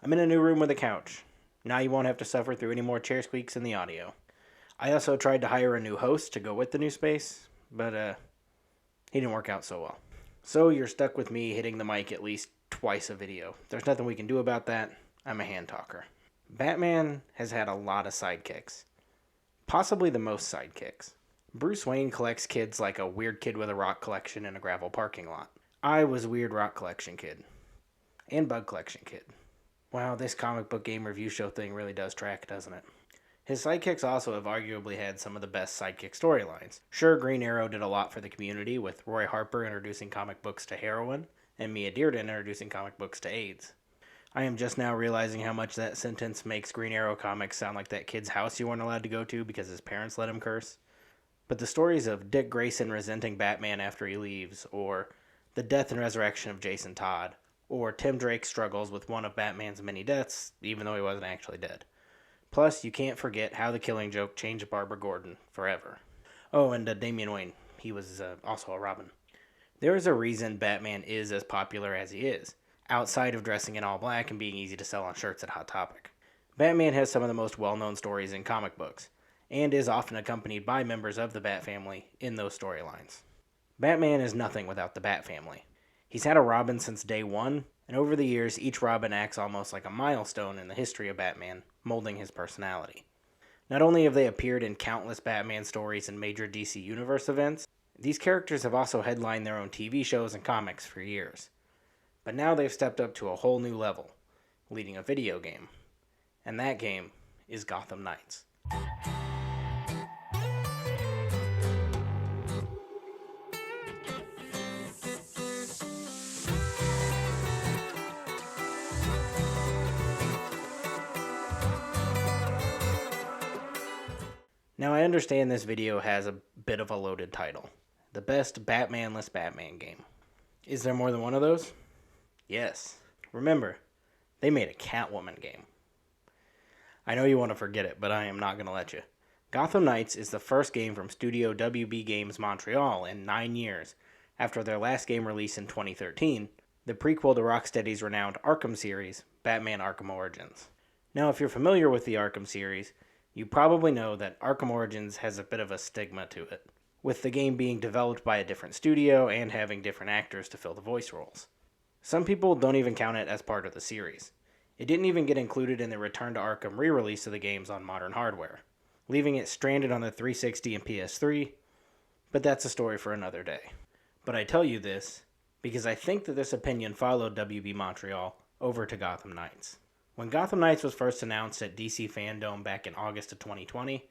I'm in a new room with a couch. Now you won't have to suffer through any more chair squeaks in the audio. I also tried to hire a new host to go with the new space, but he didn't work out so well. So you're stuck with me hitting the mic at least twice a video. There's nothing we can do about that. I'm a hand talker. Batman has had a lot of sidekicks. Possibly the most sidekicks. Bruce Wayne collects kids like a weird kid with a rock collection in a gravel parking lot. I was weird rock collection kid. And bug collection kid. Wow, this comic book game review show thing really does track, doesn't it? His sidekicks also have arguably had some of the best sidekick storylines. Sure, Green Arrow did a lot for the community, with Roy Harper introducing comic books to heroin, and Mia Dearden introducing comic books to AIDS. I am just now realizing how much that sentence makes Green Arrow comics sound like that kid's house you weren't allowed to go to because his parents let him curse. But the stories of Dick Grayson resenting Batman after he leaves, or the death and resurrection of Jason Todd, or Tim Drake's struggles with one of Batman's many deaths, even though he wasn't actually dead. Plus, you can't forget how the Killing Joke changed Barbara Gordon forever. Oh, and Damian Wayne. He was also a Robin. There is a reason Batman is as popular as he is, outside of dressing in all black and being easy to sell on shirts at Hot Topic. Batman has some of the most well-known stories in comic books, and is often accompanied by members of the Bat family in those storylines. Batman is nothing without the Bat family. He's had a Robin since day one, and over the years, each Robin acts almost like a milestone in the history of Batman, molding his personality. Not only have they appeared in countless Batman stories and major DC Universe events, these characters have also headlined their own TV shows and comics for years. But now they've stepped up to a whole new level, leading a video game. And that game is Gotham Knights. Now I understand this video has a bit of a loaded title. The best Batmanless Batman game. Is there more than one of those? Yes. Remember, they made a Catwoman game. I know you want to forget it, but I am not going to let you. Gotham Knights is the first game from Studio WB Games Montreal in 9 years, after their last game release in 2013, the prequel to Rocksteady's renowned Arkham series, Batman Arkham Origins. Now, if you're familiar with the Arkham series, you probably know that Arkham Origins has a bit of a stigma to it, with the game being developed by a different studio and having different actors to fill the voice roles. Some people don't even count it as part of the series. It didn't even get included in the Return to Arkham re-release of the games on modern hardware, leaving it stranded on the 360 and PS3, but that's a story for another day. But I tell you this because I think that this opinion followed WB Montreal over to Gotham Knights. When Gotham Knights was first announced at DC Fandom back in August of 2020,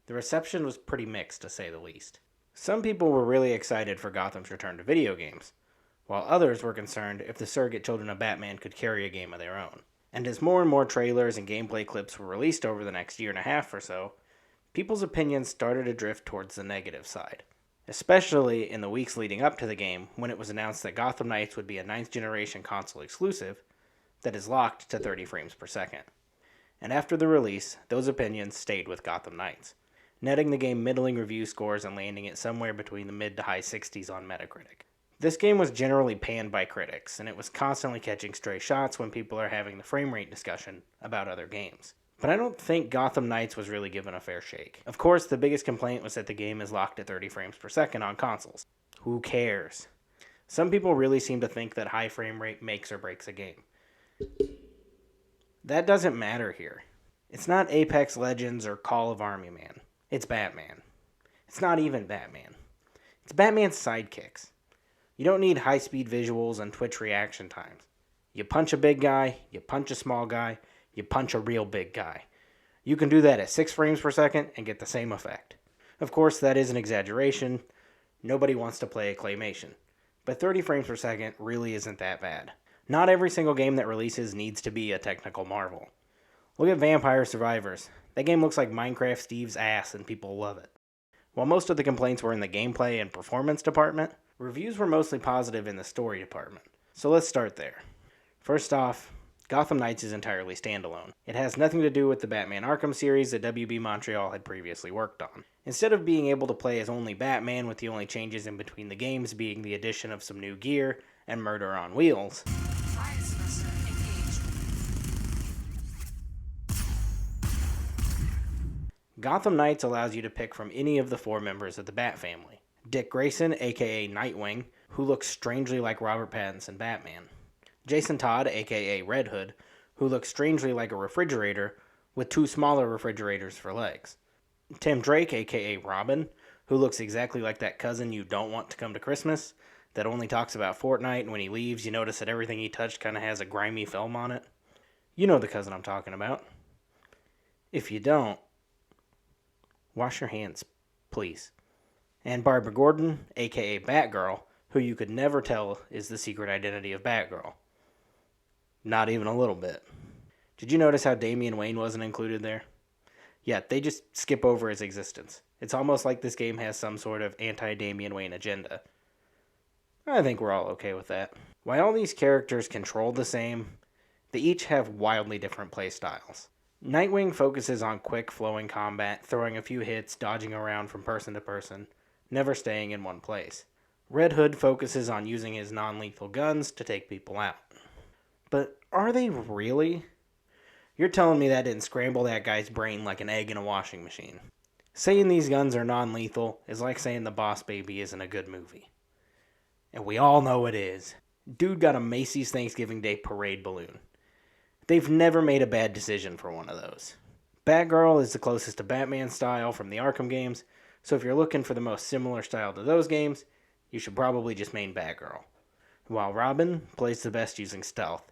the reception was pretty mixed, to say the least. Some people were really excited for Gotham's return to video games, while others were concerned if the surrogate children of Batman could carry a game of their own. And as more and more trailers and gameplay clips were released over the next year and a half or so, people's opinions started to drift towards the negative side. Especially in the weeks leading up to the game, when it was announced that Gotham Knights would be a 9th generation console exclusive, that is locked to 30 frames per second. And after the release, those opinions stayed with Gotham Knights, netting the game middling review scores and landing it somewhere between the mid to high 60s on Metacritic. This game was generally panned by critics, and it was constantly catching stray shots when people are having the frame rate discussion about other games. But I don't think Gotham Knights was really given a fair shake. Of course, the biggest complaint was that the game is locked at 30 frames per second on consoles. Who cares? Some people really seem to think that high frame rate makes or breaks a game. That doesn't matter here. It's not Apex Legends or Call of Army Man. It's Batman. It's not even Batman. It's Batman's sidekicks. You don't need high-speed visuals and Twitch reaction times. You punch a big guy, you punch a small guy, you punch a real big guy. You can do that at 6 frames per second and get the same effect. Of course, that is an exaggeration. Nobody wants to play a claymation. But 30 frames per second really isn't that bad. Not every single game that releases needs to be a technical marvel. Look at Vampire Survivors. That game looks like Minecraft Steve's ass and people love it. While most of the complaints were in the gameplay and performance department, reviews were mostly positive in the story department. So let's start there. First off, Gotham Knights is entirely standalone. It has nothing to do with the Batman Arkham series that WB Montreal had previously worked on. Instead of being able to play as only Batman with the only changes in between the games being the addition of some new gear and murder on wheels, Gotham Knights allows you to pick from any of the 4 members of the Bat family. Dick Grayson, aka Nightwing, who looks strangely like Robert Pattinson Batman. Jason Todd, aka Red Hood, who looks strangely like a refrigerator with 2 smaller refrigerators for legs. Tim Drake, aka Robin, who looks exactly like that cousin you don't want to come to Christmas, that only talks about Fortnite, and when he leaves you notice that everything he touched kind of has a grimy film on it. You know the cousin I'm talking about. If you don't, wash your hands, please. And Barbara Gordon, aka Batgirl, who you could never tell is the secret identity of Batgirl. Not even a little bit. Did you notice how Damian Wayne wasn't included there? Yeah, they just skip over his existence. It's almost like this game has some sort of anti-Damian Wayne agenda. I think we're all okay with that. While all these characters control the same, they each have wildly different play styles. Nightwing focuses on quick, flowing combat, throwing a few hits, dodging around from person to person, never staying in one place. Red Hood focuses on using his non-lethal guns to take people out. But are they really? You're telling me that didn't scramble that guy's brain like an egg in a washing machine. Saying these guns are non-lethal is like saying The Boss Baby isn't a good movie. And we all know it is. Dude got a Macy's Thanksgiving Day parade balloon. They've never made a bad decision for one of those. Batgirl is the closest to Batman style from the Arkham games, so if you're looking for the most similar style to those games, you should probably just main Batgirl. While Robin plays the best using stealth,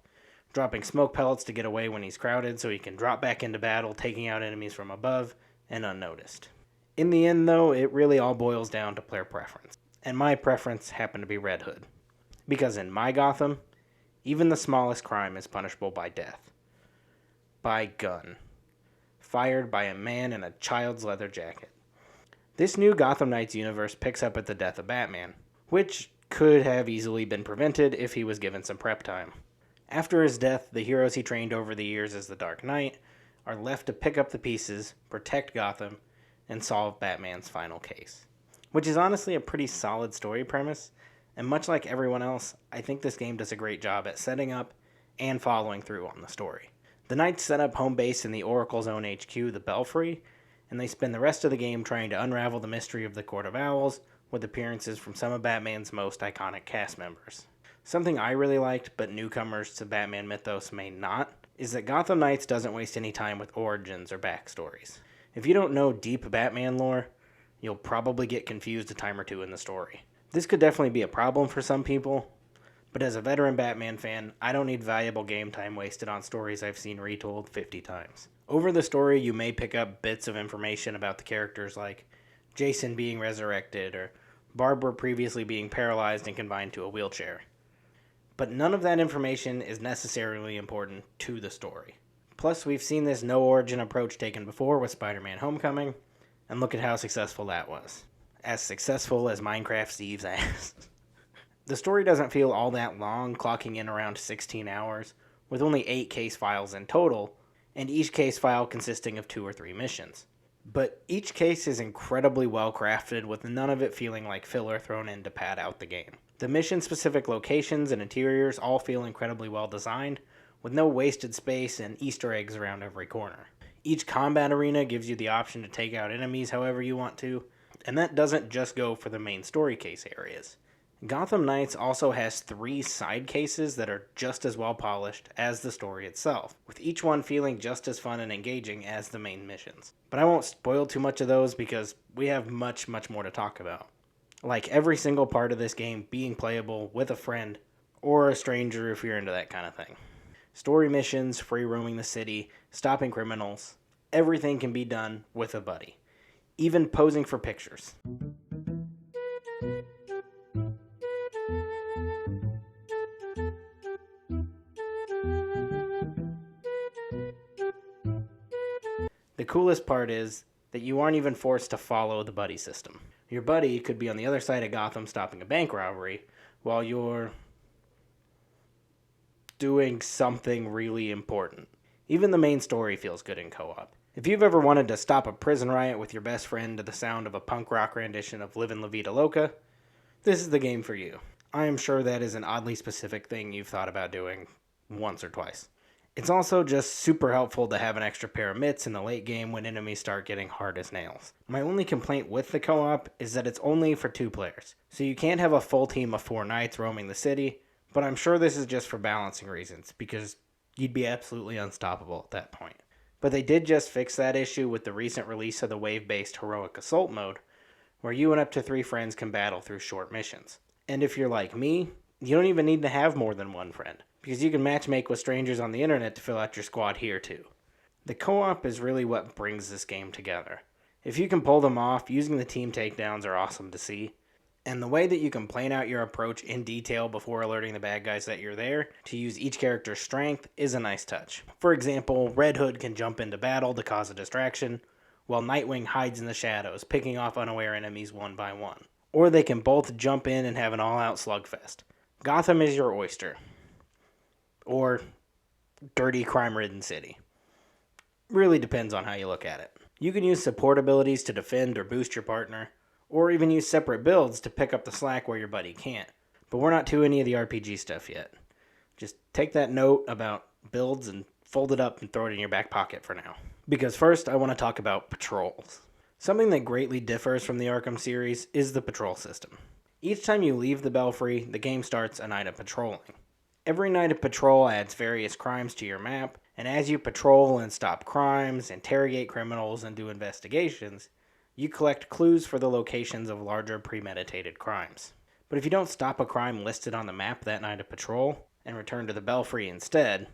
dropping smoke pellets to get away when he's crowded so he can drop back into battle, taking out enemies from above and unnoticed. In the end, though, it really all boils down to player preference. And my preference happened to be Red Hood. Because in my Gotham, even the smallest crime is punishable by death. By gun. Fired by a man in a child's leather jacket. This new Gotham Knights universe picks up at the death of Batman, which could have easily been prevented if he was given some prep time. After his death, the heroes he trained over the years as the Dark Knight are left to pick up the pieces, protect Gotham, and solve Batman's final case. Which is honestly a pretty solid story premise, and much like everyone else, I think this game does a great job at setting up and following through on the story. The Knights set up home base in the Oracle's own HQ, the Belfry, and they spend the rest of the game trying to unravel the mystery of the Court of Owls with appearances from some of Batman's most iconic cast members. Something I really liked, but newcomers to Batman mythos may not, is that Gotham Knights doesn't waste any time with origins or backstories. If you don't know deep Batman lore, you'll probably get confused a time or two in the story. This could definitely be a problem for some people, but as a veteran Batman fan, I don't need valuable game time wasted on stories I've seen retold 50 times. Over the story, you may pick up bits of information about the characters like Jason being resurrected or Barbara previously being paralyzed and confined to a wheelchair. But none of that information is necessarily important to the story. Plus, we've seen this no-origin approach taken before with Spider-Man Homecoming, and look at how successful that was. As successful as Minecraft Steve's ass. The story doesn't feel all that long, clocking in around 16 hours, with only 8 case files in total, and each case file consisting of 2 or 3 missions. But each case is incredibly well crafted, with none of it feeling like filler thrown in to pad out the game. The mission-specific locations and interiors all feel incredibly well designed, with no wasted space and Easter eggs around every corner. Each combat arena gives you the option to take out enemies however you want to, and that doesn't just go for the main story case areas. Gotham Knights also has 3 side cases that are just as well polished as the story itself, with each one feeling just as fun and engaging as the main missions. But I won't spoil too much of those because we have much more to talk about. Like every single part of this game being playable with a friend or a stranger if you're into that kind of thing. Story missions, free roaming the city, stopping criminals, everything can be done with a buddy. Even posing for pictures. The coolest part is that you aren't even forced to follow the buddy system. Your buddy could be on the other side of Gotham stopping a bank robbery while you're doing something really important. Even the main story feels good in co-op. If you've ever wanted to stop a prison riot with your best friend to the sound of a punk rock rendition of Livin' La Vida Loca, this is the game for you. I am sure that is an oddly specific thing you've thought about doing once or twice. It's also just super helpful to have an extra pair of mitts in the late game when enemies start getting hard as nails. My only complaint with the co-op is that it's only for 2 players, so you can't have a full team of 4 knights roaming the city, but I'm sure this is just for balancing reasons, because you'd be absolutely unstoppable at that point. But they did just fix that issue with the recent release of the wave-based heroic assault mode, where you and up to 3 friends can battle through short missions. And if you're like me, you don't even need to have more than one friend, because you can matchmake with strangers on the internet to fill out your squad here too. The co-op is really what brings this game together. If you can pull them off, using the team takedowns are awesome to see. And the way that you can plan out your approach in detail before alerting the bad guys that you're there to use each character's strength is a nice touch. For example, Red Hood can jump into battle to cause a distraction, while Nightwing hides in the shadows, picking off unaware enemies one by one. Or they can both jump in and have an all-out slugfest. Gotham is your oyster. Or dirty, crime-ridden city. Really depends on how you look at it. You can use support abilities to defend or boost your partner, or even use separate builds to pick up the slack where your buddy can't. But we're not to any of the RPG stuff yet. Just take that note about builds and fold it up and throw it in your back pocket for now. Because first, I want to talk about patrols. Something that greatly differs from the Arkham series is the patrol system. Each time you leave the Belfry, the game starts a night of patrolling. Every night of patrol adds various crimes to your map, and as you patrol and stop crimes, interrogate criminals, and do investigations, you collect clues for the locations of larger premeditated crimes. But if you don't stop a crime listed on the map that night of patrol, and return to the Belfry instead,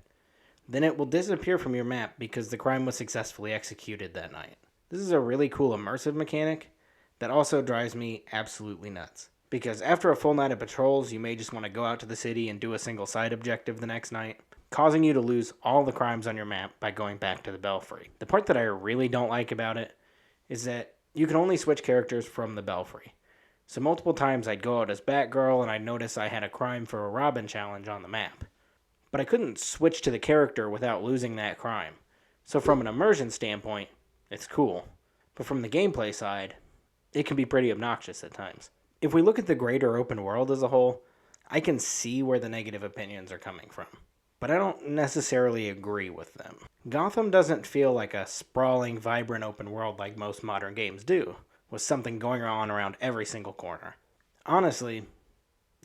then it will disappear from your map because the crime was successfully executed that night. This is a really cool immersive mechanic that also drives me absolutely nuts. Because after a full night of patrols, you may just want to go out to the city and do a single side objective the next night, causing you to lose all the crimes on your map by going back to the Belfry. The part that I really don't like about it is that you can only switch characters from the Belfry. So multiple times I'd go out as Batgirl and I'd notice I had a crime for a Robin challenge on the map. But I couldn't switch to the character without losing that crime. So from an immersion standpoint, it's cool. But from the gameplay side, it can be pretty obnoxious at times. If we look at the greater open world as a whole, I can see where the negative opinions are coming from, but I don't necessarily agree with them. Gotham doesn't feel like a sprawling, vibrant open world like most modern games do, with something going on around every single corner. Honestly,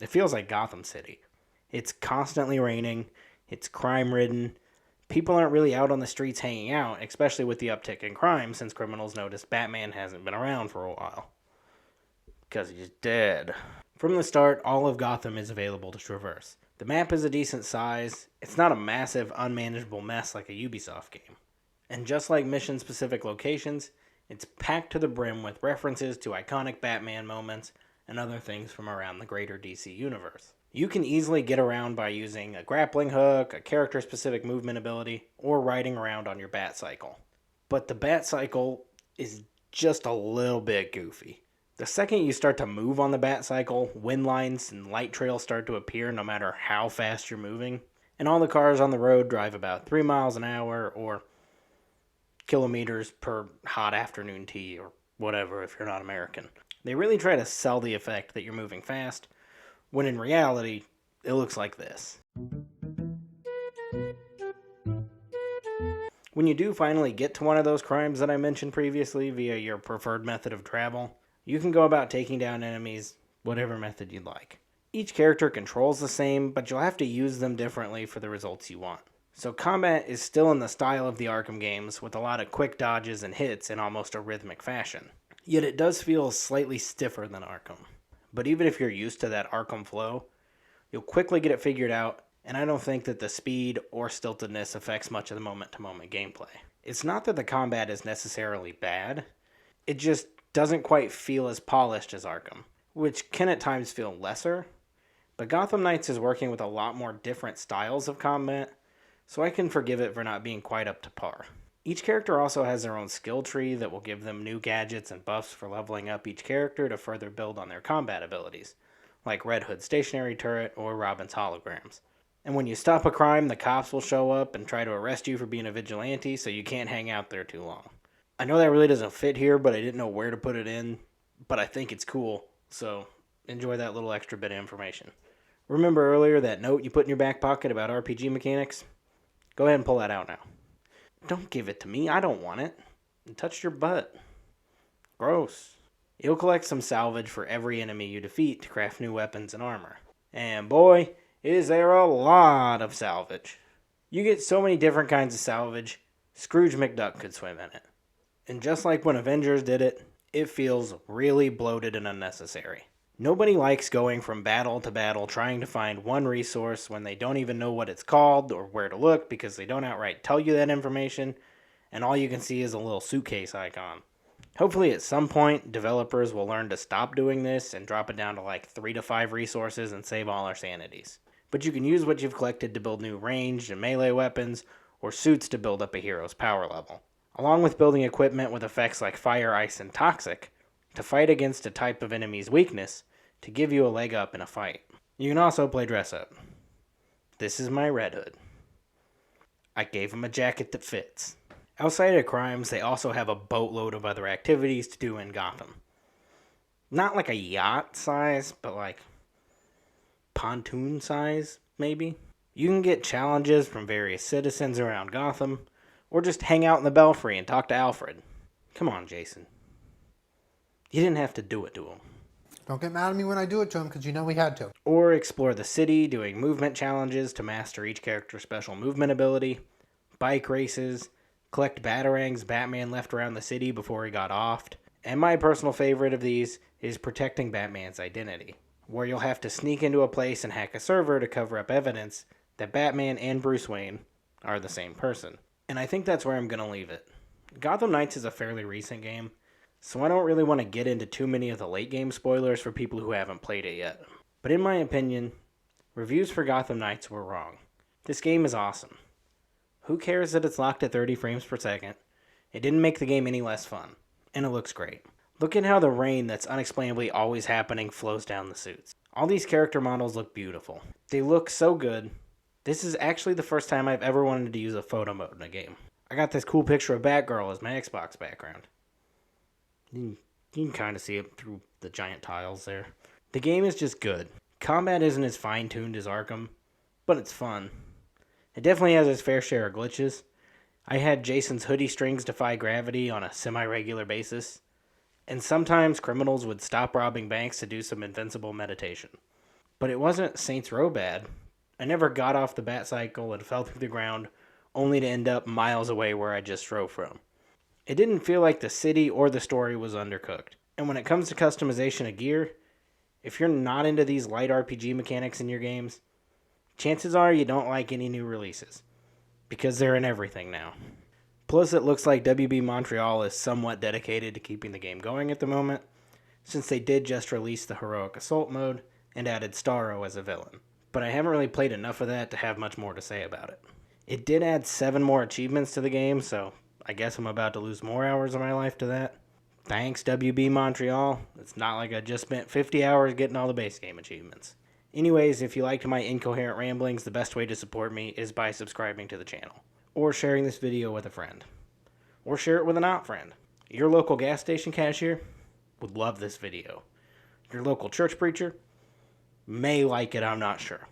it feels like Gotham City. It's constantly raining, it's crime-ridden, people aren't really out on the streets hanging out, especially with the uptick in crime since criminals notice Batman hasn't been around for a while. Because he's dead. From the start, all of Gotham is available to traverse. The map is a decent size. It's not a massive, unmanageable mess like a Ubisoft game. And just like mission-specific locations, it's packed to the brim with references to iconic Batman moments and other things from around the greater DC universe. You can easily get around by using a grappling hook, a character-specific movement ability, or riding around on your Batcycle. But the Batcycle is just a little bit goofy. The second you start to move on the Batcycle, wind lines and light trails start to appear no matter how fast you're moving. And all the cars on the road drive about 3 miles an hour or kilometers per hot afternoon tea or whatever if you're not American. They really try to sell the effect that you're moving fast, when in reality, it looks like this. When you do finally get to one of those crimes that I mentioned previously via your preferred method of travel, you can go about taking down enemies whatever method you'd like. Each character controls the same, but you'll have to use them differently for the results you want. So combat is still in the style of the Arkham games, with a lot of quick dodges and hits in almost a rhythmic fashion. Yet it does feel slightly stiffer than Arkham. But even if you're used to that Arkham flow, you'll quickly get it figured out, and I don't think that the speed or stiltedness affects much of the moment-to-moment gameplay. It's not that the combat is necessarily bad, it just doesn't quite feel as polished as Arkham, which can at times feel lesser, but Gotham Knights is working with a lot more different styles of combat, so I can forgive it for not being quite up to par. Each character also has their own skill tree that will give them new gadgets and buffs for leveling up each character to further build on their combat abilities, like Red Hood's stationary turret or Robin's holograms. And when you stop a crime, the cops will show up and try to arrest you for being a vigilante, so you can't hang out there too long. I know that really doesn't fit here, but I didn't know where to put it in, but I think it's cool, so enjoy that little extra bit of information. Remember earlier that note you put in your back pocket about RPG mechanics? Go ahead and pull that out now. Don't give it to me. I don't want it. It touched your butt. Gross. You'll collect some salvage for every enemy you defeat to craft new weapons and armor. And boy, is there a lot of salvage. You get so many different kinds of salvage, Scrooge McDuck could swim in it. And just like when Avengers did it, it feels really bloated and unnecessary. Nobody likes going from battle to battle trying to find one resource when they don't even know what it's called or where to look because they don't outright tell you that information, and all you can see is a little suitcase icon. Hopefully at some point, developers will learn to stop doing this and drop it down to like 3 to 5 resources and save all our sanities. But you can use what you've collected to build new ranged and melee weapons, or suits to build up a hero's power level. Along with building equipment with effects like fire, ice, and toxic, to fight against a type of enemy's weakness, to give you a leg up in a fight. You can also play dress up. This is my Red Hood. I gave him a jacket that fits. Outside of crimes, they also have a boatload of other activities to do in Gotham. Not like a yacht size, but like pontoon size, maybe. You can get challenges from various citizens around Gotham, or just hang out in the Belfry and talk to Alfred. Come on, Jason. You didn't have to do it to him. Don't get mad at me when I do it to him, because you know we had to. Or explore the city, doing movement challenges to master each character's special movement ability, bike races, collect batarangs Batman left around the city before he got offed, and my personal favorite of these is protecting Batman's identity, where you'll have to sneak into a place and hack a server to cover up evidence that Batman and Bruce Wayne are the same person. And I think that's where I'm going to leave it. Gotham Knights is a fairly recent game, so I don't really want to get into too many of the late game spoilers for people who haven't played it yet. But in my opinion, reviews for Gotham Knights were wrong. This game is awesome. Who cares that it's locked at 30 frames per second? It didn't make the game any less fun, and it looks great. Look at how the rain that's unexplainably always happening flows down the suits. All these character models look beautiful. They look so good. This is actually the first time I've ever wanted to use a photo mode in a game. I got this cool picture of Batgirl as my Xbox background. You can kind of see it through the giant tiles there. The game is just good. Combat isn't as fine-tuned as Arkham, but it's fun. It definitely has its fair share of glitches. I had Jason's hoodie strings defy gravity on a semi-regular basis, and sometimes criminals would stop robbing banks to do some invincible meditation. But it wasn't Saints Row bad. I never got off the Batcycle and fell through the ground, only to end up miles away where I just drove from. It didn't feel like the city or the story was undercooked. And when it comes to customization of gear, if you're not into these light RPG mechanics in your games, chances are you don't like any new releases, because they're in everything now. Plus, it looks like WB Montreal is somewhat dedicated to keeping the game going at the moment, since they did just release the Heroic Assault mode and added Starro as a villain. But I haven't really played enough of that to have much more to say about it. It did add 7 more achievements to the game, so I guess I'm about to lose more hours of my life to that. Thanks, WB Montreal. It's not like I just spent 50 hours getting all the base game achievements. Anyways, if you liked my incoherent ramblings, the best way to support me is by subscribing to the channel, or sharing this video with a friend, or share it with a not friend. Your local gas station cashier would love this video. Your local church preacher may like it, I'm not sure.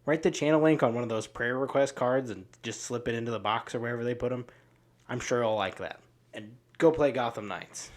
Write the channel link on one of those prayer request cards and just slip it into the box or wherever they put them. I'm sure I'll like that. And go play Gotham Knights.